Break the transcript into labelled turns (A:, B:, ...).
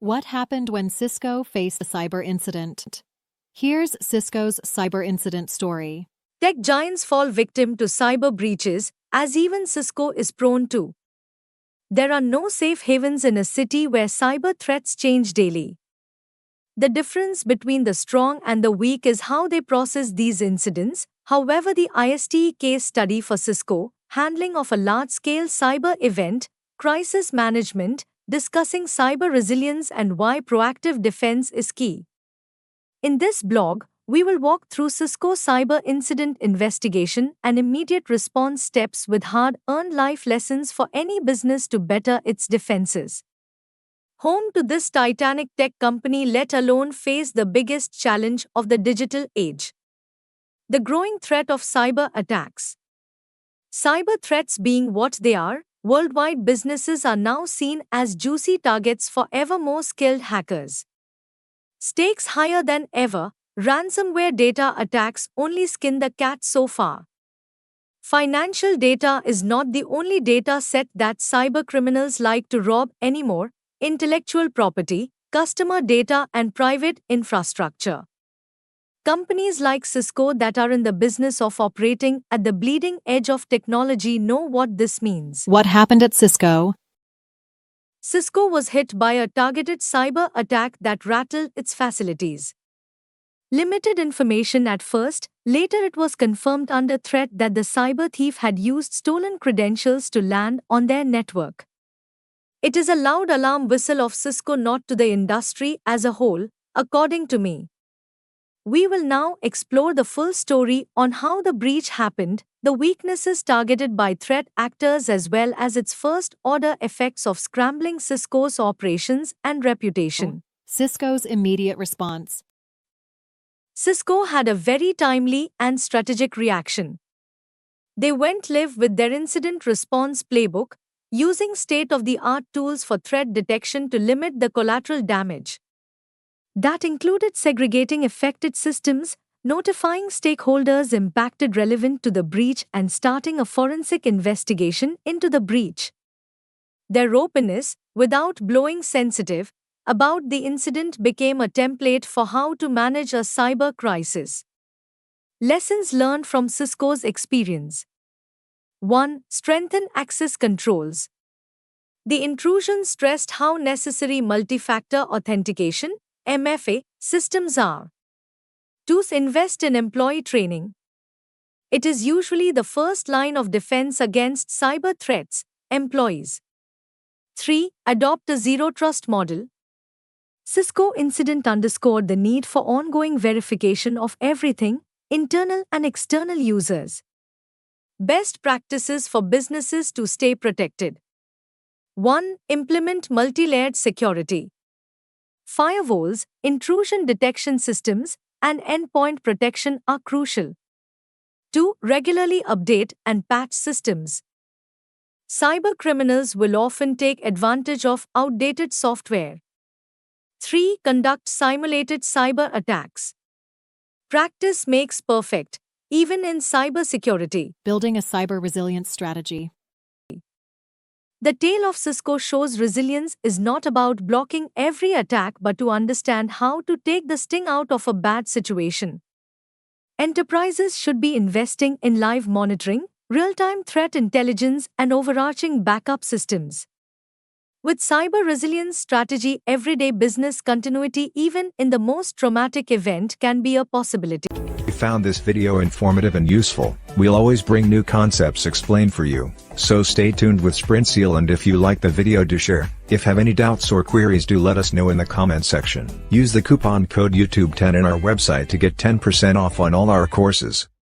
A: What happened when Cisco faced a cyber incident? Here's Cisco's cyber incident story.
B: Tech giants fall victim to cyber breaches, as even Cisco is prone to. There are no safe havens in a city where cyber threats change daily. The difference between the strong and the weak is how they process these incidents. However, the ISTE case study for Cisco, handling of a large-scale cyber event, crisis management, discussing cyber resilience and why proactive defense is key. In this blog, we will walk through Cisco's cyber incident investigation and immediate response steps with hard-earned life lessons for any business to better its defenses. Home to this titanic tech company, let alone face the biggest challenge of the digital age: the growing threat of cyber attacks. Cyber threats being what they are, worldwide businesses are now seen as juicy targets for ever more skilled hackers. Stakes higher than ever, ransomware data attacks only skin the cat so far. Financial data is not the only data set that cybercriminals like to rob anymore. Intellectual property, customer data, and private infrastructure. Companies like Cisco that are in the business of operating at the bleeding edge of technology know what this means.
A: What happened at Cisco?
B: Cisco was hit by a targeted cyber attack that rattled its facilities. Limited information at first, later it was confirmed under threat that the cyber thief had used stolen credentials to land on their network. It is a loud alarm whistle of Cisco, not to the industry as a whole, according to me. We will now explore the full story on how the breach happened, the weaknesses targeted by threat actors, as well as its first-order effects of scrambling Cisco's operations and reputation.
A: Cisco's immediate response.
B: Cisco had a very timely and strategic reaction. They went live with their incident response playbook, using state-of-the-art tools for threat detection to limit the collateral damage. That included segregating affected systems, notifying stakeholders impacted relevant to the breach, and starting a forensic investigation into the breach. Their openness, without blowing sensitive, about the incident became a template for how to manage a cyber crisis. Lessons learned from Cisco's experience. 1. Strengthen access controls. The intrusion stressed how necessary multi-factor authentication (MFA) systems are. 2. Invest in employee training. It is usually the first line of defense against cyber threats. Employees. 3. Adopt a zero-trust model. Cisco incident underscored the need for ongoing verification of everything, internal and external users. Best practices for businesses to stay protected. 1. Implement multi-layered security. Firewalls, intrusion detection systems, and endpoint protection are crucial. 2. Regularly update and patch systems. Cybercriminals will often take advantage of outdated software. 3. Conduct simulated cyber attacks. Practice makes perfect, even in cybersecurity.
A: Building a cyber resilience strategy.
B: The tale of Cisco shows resilience is not about blocking every attack but to understand how to take the sting out of a bad situation. Enterprises should be investing in live monitoring, real-time threat intelligence, and overarching backup systems. With cyber resilience strategy, everyday business continuity even in the most traumatic event can be a possibility.
C: If you found this video informative and useful, we'll always bring new concepts explained for you, so stay tuned with SprintSeal, and if you like the video, do share. If have any doubts or queries, do let us know in the comment section. Use the coupon code YouTube10 in our website to get 10% off on all our courses.